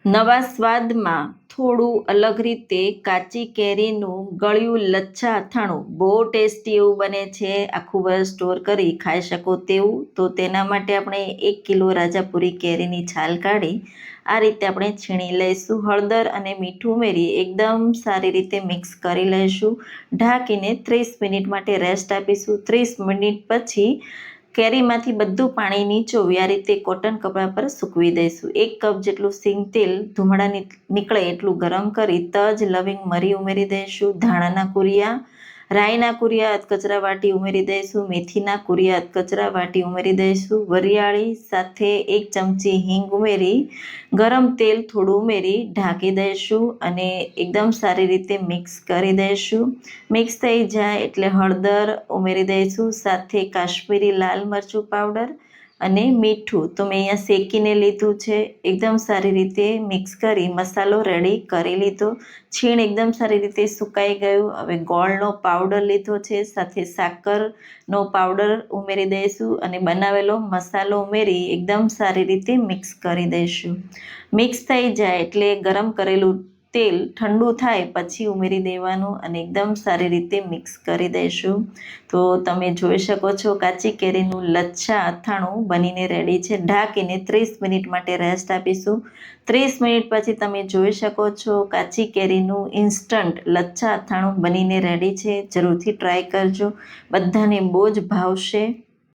નવા સ્વાદમાં થોડું અલગ રીતે કાચી કેરીનું ગળ્યું લચ્છા અથાણું બહુ ટેસ્ટી એવું બને છે. આખું વર્ષ સ્ટોર કરી ખાઈ શકો તેવું. તો તેના માટે આપણે 1 કિલો રાજાપુરી કેરીની છાલ કાઢી આ રીતે આપણે છીણી લઈશું. હળદર અને મીઠું ઉમેરી એકદમ સારી રીતે મિક્સ કરી લઈશું. ઢાંકીને 30 મિનિટ માટે રેસ્ટ આપીશું. 30 મિનિટ પછી કેરીમાંથી બધું પાણી નીચોવી આ રીતે કોટન કપડા પર સૂકવી દઈશું. 1 કપ જેટલું સિંગ તેલ ધુમાડા નીકળે એટલું ગરમ કરી તજ, લવિંગ, મરી ઉમેરી દઈશું. ધાણાના કુરિયા, રાઈના કુરિયા અધકચરા વાટી ઉમેરી દઈશું. મેથીના કુરિયા અધકચરા વાટી ઉમેરી દઈશું. વરિયાળી સાથે 1 ચમચી હિંગ ઉમેરી ગરમ તેલ થોડું ઉમેરી ઢાંકી દઈશું અને એકદમ સારી રીતે મિક્સ કરી દઈશું. મિક્સ થઈ જાય એટલે હળદર ઉમેરી દઈશું, સાથે કાશ્મીરી લાલ મરચું પાવડર અને મીઠું તો મેં અહીંયા શેકીને લીધું છે. એકદમ સારી રીતે મિક્સ કરી મસાલો રેડી કરી લીધો. છીણ એકદમ સારી રીતે સુકાઈ ગયું. હવે ગોળનો પાવડર લીધો છે, સાથે સાકરનો પાવડર ઉમેરી દઈશું અને બનાવેલો મસાલો ઉમેરી એકદમ સારી રીતે મિક્સ કરી દઈશું. મિક્સ થઈ જાય એટલે ગરમ કરેલું તેલ ઠંડુ થાય પછી ઉમેરી દેવાનું અને એકદમ સારી રીતે મિક્સ કરી દઈશું. તો તમે જોઈ શકો છો કાચી કેરીનું લચ્છા અથાણું બનીને રેડી છે. ઢાંકીને 30 મિનિટ માટે રેસ્ટ આપીશું. 30 મિનિટ પછી તમે જોઈ શકો છો કાચી કેરીનું ઇન્સ્ટન્ટ લચ્છા અથાણું બનીને રેડી છે. જરૂરથી ટ્રાય કરજો, બધાને બહુ જ ભાવશે.